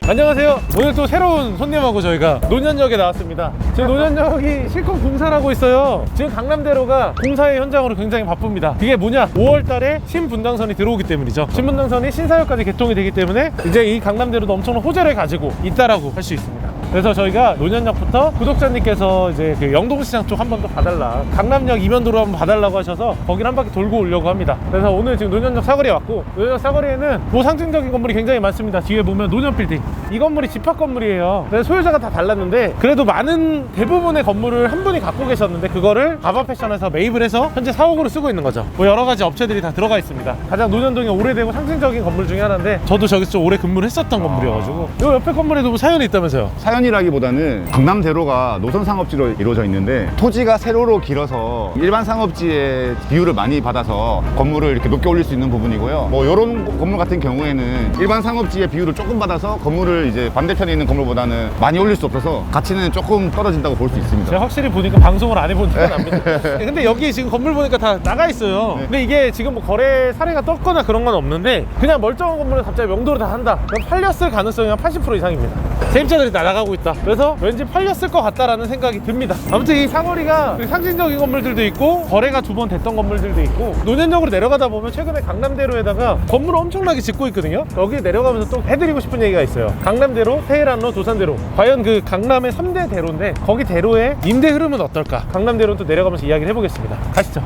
안녕하세요. 오늘 또 새로운 손님하고 저희가 논현역에 나왔습니다. 지금 논현역이 실컷 공사를 하고 있어요. 지금 강남대로가 공사의 현장으로 굉장히 바쁩니다. 그게 뭐냐? 5월 달에 신분당선이 들어오기 때문이죠. 신분당선이 신사역까지 개통이 되기 때문에 이제 이 강남대로도 엄청난 호재를 가지고 있다라고 할 수 있습니다. 그래서 저희가 논현역부터 구독자님께서 이제 그 영동시장 쪽 한 번 더 봐달라, 강남역 이면도로 한번 봐달라고 하셔서 거기를 한 바퀴 돌고 오려고 합니다. 그래서 오늘 지금 논현역 사거리에 왔고, 논현역 사거리에는 뭐 상징적인 건물이 굉장히 많습니다. 뒤에 보면 논현빌딩, 이 건물이 집합 건물이에요. 그래서 소유자가 다 달랐는데 그래도 많은 대부분의 건물을 한 분이 갖고 계셨는데 그거를 바바패션에서 매입을 해서 현재 사옥으로 쓰고 있는 거죠. 뭐 여러 가지 업체들이 다 들어가 있습니다. 가장 논현동에 오래되고 상징적인 건물 중에 하나인데 저도 저기서 좀 오래 근무를 했었던 건물이어가지고. 이 옆에 건물에도 뭐 사연이 있다면서요? 사연이라기보다는 강남대로가 노선상업지로 이루어져 있는데 토지가 세로로 길어서 일반 상업지의 비율을 많이 받아서 건물을 이렇게 높게 올릴 수 있는 부분이고요. 뭐 이런 건물 같은 경우에는 일반 상업지의 비율을 조금 받아서 건물을 이제 반대편에 있는 건물보다는 많이 올릴 수 없어서 가치는 조금 떨어진다고 볼 수 있습니다. 제가 확실히 보니까 방송을 안 해본 티가 납니다. 근데 여기 지금 건물 보니까 다 나가 있어요. 근데 이게 지금 뭐 거래 사례가 떴거나 그런 건 없는데 그냥 멀쩡한 건물을 갑자기 명도로 다 한다, 그럼 팔렸을 가능성이 한 80% 이상입니다. 세입자들이 다 나가고 있다. 그래서 왠지 팔렸을 것 같다라는 생각이 듭니다. 아무튼 이 사거리가 상징적인 건물들도 있고 거래가 두 번 됐던 건물들도 있고, 논현역으로 내려가다 보면 최근에 강남대로에다가 건물을 엄청나게 짓고 있거든요. 여기 내려가면서 또 해드리고 싶은 얘기가 있어요. 강남대로, 테헤란로, 도산대로, 과연 그 강남의 3대 대로인데 거기 대로의 임대 흐름은 어떨까? 강남대로는 또 내려가면서 이야기를 해보겠습니다. 가시죠.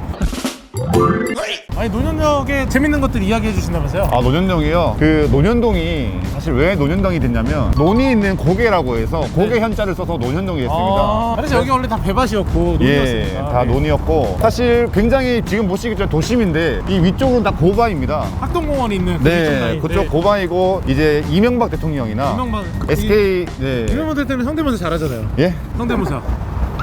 아니, 논현역에 재밌는 것들 이야기해 주신다면서요? 아, 논현동이요? 그 논현동이 사실 왜 논현동이 됐냐면 논이 있는 고개라고 해서 고개 현자를 써서 논현동이 됐습니다. 그래서 여기 원래 다 배밭이었고 논이었습니다. 다 논이었고 사실 굉장히 지금 보시겠지만 도심인데 이 위쪽은 다 고바입니다. 학동공원이 있는 네, 그쪽 고바이고 이제 이명박 대통령이나 이명박 SK 이명박 대통령 성대모사 잘하잖아요. 예? 성대모사.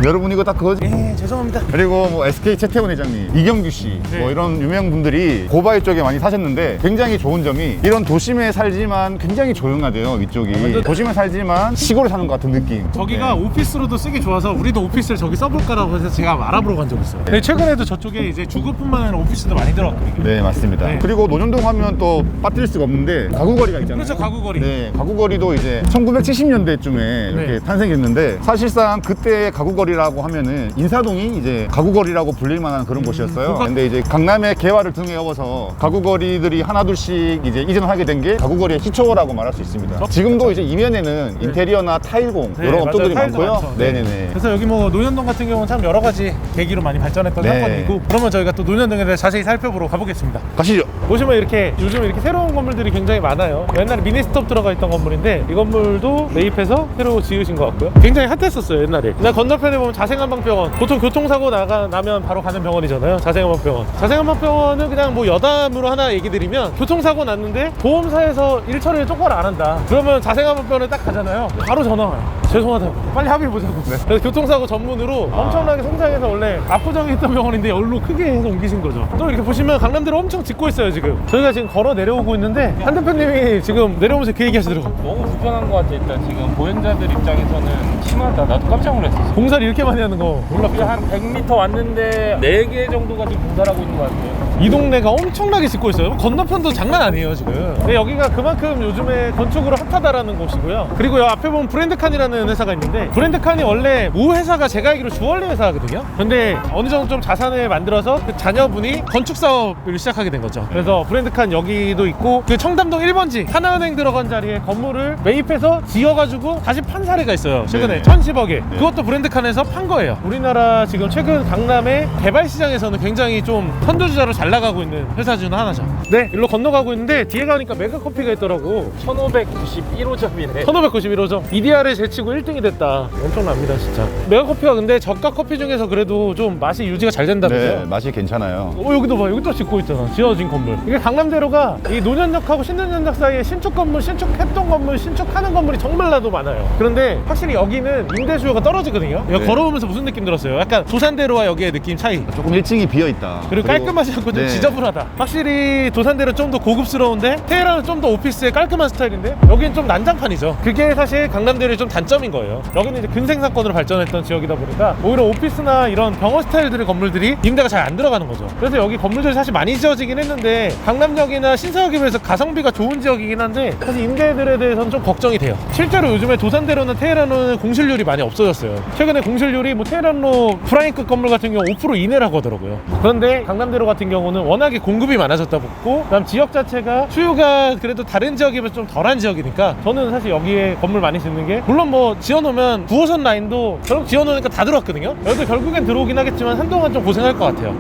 여러분 이거 다 그거지? 예, 죄송합니다. 그리고 뭐 SK 최태원 회장님, 이경규 씨, 네. 뭐 이런 유명 분들이 고바이 쪽에 많이 사셨는데 굉장히 좋은 점이 이런 도심에 살지만 굉장히 조용하대요. 위쪽이 도심에 살지만 시골에 사는 것 같은 느낌. 저기가 네. 오피스로도 쓰기 좋아서 우리도 오피스를 저기 써볼까라고 해서 제가 알아보러 간 적 있어요. 근데 최근에도 저쪽에 이제 주거뿐만 아니라 오피스도 많이 들어왔거든요. 네, 맞습니다. 네. 그리고 논현동 하면 또 빠뜨릴 수가 없는데 가구거리가 있잖아요. 그렇죠, 가구거리. 네, 가구거리도 이제 1970년대쯤에 이렇게 네. 탄생했는데 사실상 그때 가구거리라고 하면은 인사동이 이제 가구거리라고 불릴 만한 그런 곳이었어요. 근데 이제 강남의 개화를 등에 업어서 가구거리들이 하나둘씩 이제 이전하게 된 게 가구거리의 시초라고 말할 수 있습니다. 지금도 이제 이면에는 인테리어나 타일공 네, 이런 업종들이 맞아요. 타일도 많고요. 많죠. 네네네. 그래서 여기 뭐 논현동 같은 경우는 참 여러 가지 계기로 많이 발전했던 네. 사건이고, 그러면 저희가 또 논현동에 대해 자세히 살펴보러 가보겠습니다. 가시죠. 보시면 이렇게 요즘 이렇게 새로운 건물들이 굉장히 많아요. 옛날에 미니스톱 들어가 있던 건물인데 이 건물도 매입해서 새로 지으신 것 같고요. 굉장히 핫했었어요 옛날에. 나 건너편에 보면 자생한방병원, 보통 교통사고 나면 바로 가는 병원이잖아요. 자생한방병원. 자생한방병원은 그냥 뭐 여담으로 하나 얘기 드리면, 교통사고 났는데 보험사에서 일 처리를 똑바로 안 한다 그러면 자생한방병원에 딱 가잖아요. 바로 전화 와요. 죄송하다고, 빨리 합의해보자고. 그래서 교통사고 전문으로 엄청나게 성장해서 원래 압구정에 있던 병원인데 여기로 크게 해서 옮기신 거죠. 또 이렇게 보시면 강남대로 엄청 짓고 있어요. 지금 저희가 지금 걸어 내려오고 있는데 한 대표님이 지금 내려오면서 그 얘기 하시더라고요. 너무 불편한 것 같아. 일단 지금 보행자들 입장에서는 심하다. 나도 깜짝 놀랐어. 공사를 이렇게 많이 하는 거 몰랐고, 한 100m 왔는데 4개 정도가 지금 공사를 하고 있는 것 같아요. 이 동네가 엄청나게 짓고 있어요. 건너편도 장난 아니에요 지금. 근데 여기가 그만큼 요즘에 건축으로 핫하다라는 곳이고요. 그리고 여 앞에 보면 브랜드칸이라는 회사가 있는데, 브랜드칸이 원래 모 회사가 제가 알기로 주얼리 회사거든요. 근데 어느 정도 좀 자산을 만들어서 그 자녀분이 건축 사업을 시작하게 된 거죠. 그래서 브랜드칸 여기도 있고, 그 청담동 1번지 하나은행 들어간 자리에 건물을 매입해서 지어가지고 다시 판 사례가 있어요 최근에. 네네. 1010억에 그것도 브랜드칸에서 판 거예요. 우리나라 지금 최근 강남의 개발 시장에서는 굉장히 좀 선두주자로 잘 나가고 있는 회사 중 하나죠. 네, 일로 건너가고 있는데 뒤에 가니까 메가커피가 있더라고. 1591호점이네. 1591호점. EDR에 제치고 1등이 됐다. 엄청납니다 진짜. 메가커피가 근데 저가 커피 중에서 그래도 좀 맛이 유지가 잘 된다면서요? 네, 맛이 괜찮아요. 여기도 봐. 여기 또 짓고 있잖아. 지어진 건물. 이게 강남대로가 이 논현역하고 신논현역 사이에 신축 건물, 신축했던 건물, 신축하는 건물이 정말 나도 많아요. 그런데 확실히 여기는 임대 수요가 떨어지거든요. 여기 네. 걸어오면서 무슨 느낌 들었어요? 약간 도산대로와 여기의 느낌 차이. 조금 1층이 비어있다. 그리고 깔끔하지 않고 좀 네. 지저분하다. 확실히 도산대로 좀 더 고급스러운데 테헤란은 좀 더 오피스의 깔끔한 스타일인데 여기는 좀 난장판이죠. 그게 사실 강남대로의 좀 단점 장점인 거예요. 여기는 이제 근생사건으로 발전했던 지역이다 보니까 오히려 오피스나 이런 병원 스타일들의 건물들이 임대가 잘 안 들어가는 거죠. 그래서 여기 건물들이 사실 많이 지어지긴 했는데 강남역이나 신사역에 비해서 가성비가 좋은 지역이긴 한데 사실 임대들에 대해서는 좀 걱정이 돼요. 실제로 요즘에 도산대로나 테헤란로는 공실률이 많이 없어졌어요. 최근에 공실률이 뭐 테헤란로 프라임급 건물 같은 경우 5% 이내라고 하더라고요. 그런데 강남대로 같은 경우는 워낙에 공급이 많아졌다 보고 그다음 지역 자체가 수요가 그래도 다른 지역에 비해서 좀 덜한 지역이니까 저는 사실 여기에 건물 많이 짓는 게 물론 뭐 지어놓으면 9호선 라인도 결국 지어놓으니까 다 들어왔거든요. 여기도 결국엔 들어오긴 하겠지만 한동안 좀 고생할 것 같아요.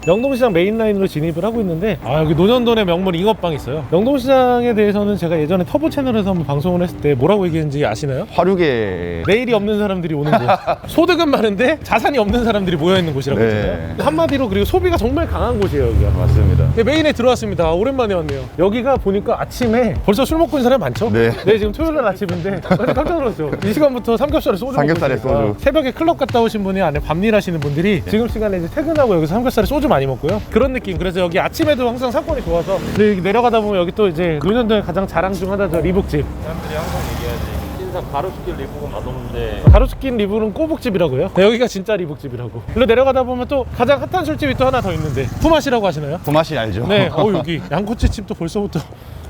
영동시장 메인라인으로 진입을 하고 있는데 여기 논현동의 명물 잉어빵이 있어요. 영동시장에 대해서는 제가 예전에 터보 채널에서 한번 방송을 했을 때 뭐라고 얘기했는지 아시나요? 화류계. 내일이 없는 사람들이 오는 곳. 소득은 많은데 자산이 없는 사람들이 모여있는 곳이라고 네. 했잖아요. 한마디로 그리고 소비가 정말 강한 곳이에요 여기가. 맞습니다. 네, 메인에 들어왔습니다. 오랜만에 왔네요. 여기가 보니까 아침에 벌써 술 먹고 있는 사람이 많죠? 네. 지금 토요일날 아침인데 깜짝 놀랐어요. 이 시간부터 삼겹살에 소주 삼겹살에 먹고 있으니까. 소주. 새벽에 클럽 갔다 오신 분이 안에 밤일 하시는 분들이 지금 시간에 이제 퇴근하고 여기서 삼겹살에 소주 많이 먹고요. 그런 느낌. 그래서 여기 아침에도 항상 상권이 좋아서. 근데 여기 내려가다 보면 여기 또 이제 논현동의 가장 자랑 중 하나죠. 리복집. 사람들이 항상 얘기하지. 신사 가로수길 리복은 맛없는데 가로수길 리복은 꼬북집이라고요. 네, 여기가 진짜 리복집이라고. 일로 내려가다 보면 또 가장 핫한 술집이 또 하나 더 있는데 푸맛이라고 하시나요? 그 맛이 알죠? 네, 여기 양꼬치집도 벌써부터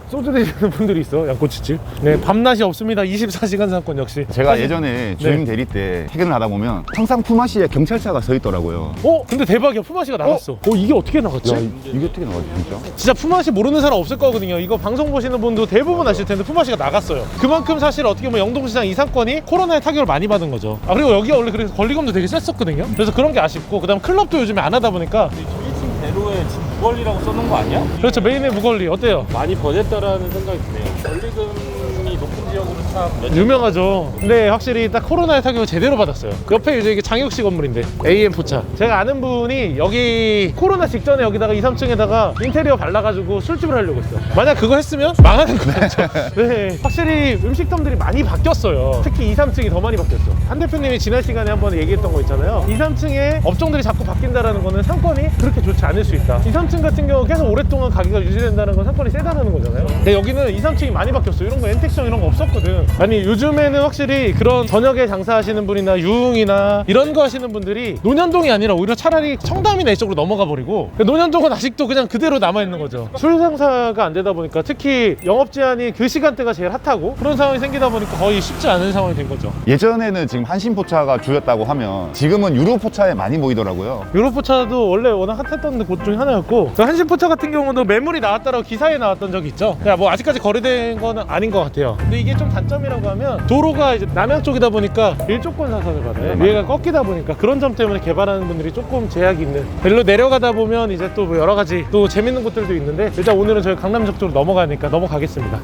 소주 드시는 분들이 있어. 양꼬치집. 네, 밤낮이 없습니다. 24시간 상권 역시. 제가 사실- 예전에 주임 대리 때 퇴근을 하다 보면 항상 품앗이에 경찰차가 서 있더라고요. 근데 대박이야. 푸맛이가 나갔어. 이게 어떻게 나갔지? 이게 어떻게 나가지 진짜? 진짜 푸맛이 모르는 사람 없을 거거든요. 이거 방송 보시는 분도 대부분 아실 텐데 푸맛이가 나갔어요. 그만큼 사실 어떻게 보면 영동시장 이 상권이 코로나의 타격을 많이 받은 거죠. 그리고 여기가 원래 그래서 권리금도 되게 셌었거든요. 그래서 그런 게 아쉽고 그다음 클럽도 요즘에 안 하다 보니까 1층 대로에 지금 무걸리라고 써놓은 거 아니야? 그렇죠. 메인의 무걸리 어때요? 많이 번졌다라는 생각이 드네요. 권리금이 높은 지역으로 참 유명하죠. 근데 확실히 딱 코로나의 타격을 제대로 받았어요. 옆에 이제 이게 장혁씨 건물인데 AM 포차. 제가 아는 분이 여기 코로나 직전에 여기다가 2, 3층에다가 인테리어 발라가지고 술집을 하려고 했어요. 만약 그거 했으면 망하는 거였죠. 네, 확실히 음식점들이 많이 바뀌었어요. 특히 2, 3층이 더 많이 바뀌었어. 한 대표님이 지난 시간에 한번 얘기했던 거 있잖아요. 2, 3층에 업종들이 자꾸 바뀐다는 거는 상권이 그렇게 좋지 않을 수 있다. 2, 3층 같은 경우 계속 오랫동안 가격이 유지된다는 건 상권이 세다는 거잖아요. 근데 여기는 2, 3층이 많이 바뀌었어요. 이런 거 엔텍션 이런 거 없었거든. 아니 요즘에는 확실히 그런 저녁에 장사하시는 분이나 유흥이나 이런 거 하시는 분들이 논현동이 아니라 오히려 차라리 청담이나 이쪽으로 넘어가 버리고 논현동은 아직도 그냥 그대로 남아있는 거죠. 술 장사가 안 되다 보니까 특히 영업 제한이 그 시간대가 제일 핫하고 그런 상황이 생기다 보니까 거의 쉽지 않은 상황이 된 거죠. 예전에는 지금 한신포차가 주였다고 하면 지금은 유로포차에 많이 모이더라고요. 유로포차도 원래 워낙 핫했던 곳 중에 하나였고 그 한신포차 같은 경우도 매물이 나왔다라고 기사에 나왔던 적이 있죠. 뭐 아직까지 거래된 건 아닌 것 같아요. 근데 이게 좀 단점이라고 하면 도로가 이제 남양 쪽이다 보니까 일조권 사선을 받아요. 위에가 꺾이다 보니까 그런 점 때문에 개발하는 분들이 조금 제약이 있는. 일로 내려가다 보면 이제 또 뭐 여러 가지 또 재밌는 곳들도 있는데 일단 오늘은 저희 강남역 쪽으로 넘어가니까 넘어가겠습니다.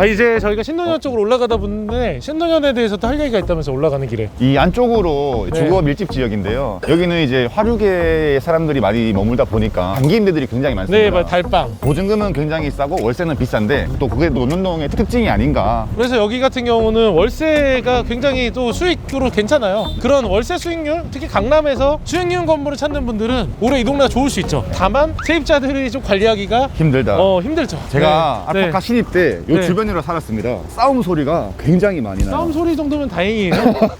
이제 저희가 신논현 쪽으로 올라가다 보는데 신논현에 대해서도 할 얘기가 있다면서 올라가는 길에 이 안쪽으로 네. 주거 밀집 지역인데요. 여기는 이제 화류계 사람들이 많이 머물다 보니까 단기 임대들이 굉장히 많습니다. 네, 달빵. 보증금은 굉장히 싸고 월세는 비싼데 또 그게 논현동의 특징이 아닌가. 그래서 여기 같은 경우는 월세가 굉장히 또 수익으로 괜찮아요. 그런 월세 수익률, 특히 강남에서 수익률 건물을 찾는 분들은 올해 이 동네가 좋을 수 있죠. 다만 세입자들이 좀 관리하기가 힘들다. 힘들죠. 제가 네. 알파카 신입 때 이 네. 주변으로 살았습니다. 싸움 소리가 굉장히 많이 나요. 싸움 소리 정도면 다행이에요.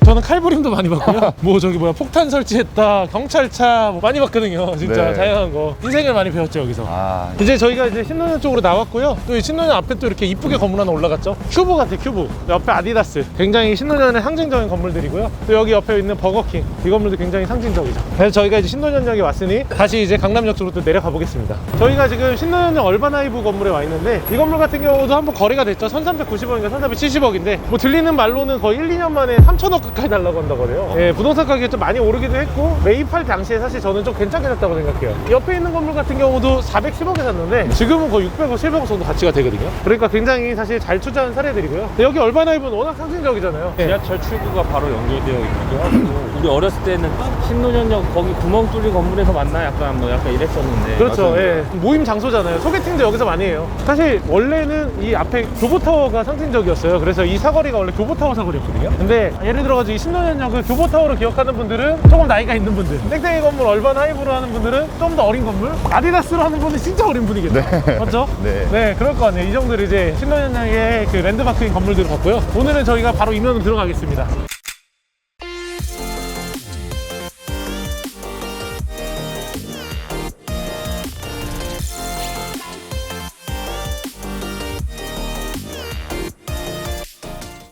저는 칼부림도 많이 봤고요. 폭탄 설치했다, 경찰차 뭐 많이 봤거든요. 진짜 네. 다양한 거. 인생을 많이 배웠죠 여기서. 이제 저희가 이제 신논현 쪽으로 나왔고요. 또 이 신논현 앞에 또 이렇게 이쁘게 건물 하나 올라갔죠. 큐브 같아, 큐브. 옆에 아디다스. 굉장히 신논현의 상징적인 건물들이고요. 또 여기 옆에 있는 버거킹. 이 건물도 굉장히 상징적이죠. 그래서 저희가 이제 신논현역에 왔으니 다시 이제 강남역 쪽으로 또 내려가 보겠습니다. 저희가 지금 신논현역 얼바나이브 건물에 와 있는데 이 건물 같은 경우도 한번 거래가 됐죠. 1390억인가 1370억인데 뭐 들리는 말로는 거의 1, 2년 만에 3천억 가까이 달라고 한다고 그래요. 예, 부동산 가격이 좀 많이 오르기도 했고 매입할 당시에 사실 저는 좀 괜찮게 샀다고 생각해요. 옆에 있는 건물 같은 경우도 410억에 샀는데 지금은 거의 600억, 700억 정도 가치가 되거든요. 그러니까 굉장히 사실 잘 투자한 사례들이고요. 근데 여기 얼바나이브는 워낙 상징적이잖아요. 예. 지하철 출구가 바로 연결되어 있기도 하고 우리 어렸을 때는 신논현역 거기 구멍 뚫린 건물에서 만나 약간 이랬었는데 그렇죠. 맞습니다. 예. 모임 장소잖아요. 소개팅도 여기서 많이 해요. 사실 원래는 이 앞에 원래 교보타워가 상징적이었어요. 그래서 이 사거리가 원래 교보타워 사거리였거든요. 근데 예를 들어가지고 이 신논현역을 교보타워로 기억하는 분들은 조금 나이가 있는 분들, 땡땡이 건물 얼반 하이브로 하는 분들은 좀 더 어린 건물, 아디다스로 하는 분은 진짜 어린 분이겠죠. 네. 맞죠? 네. 네, 그럴 것 같네요. 이 정도로 이제 신논현역의 그 랜드마크인 건물들을 봤고요. 오늘은 저희가 바로 이면으로 들어가겠습니다.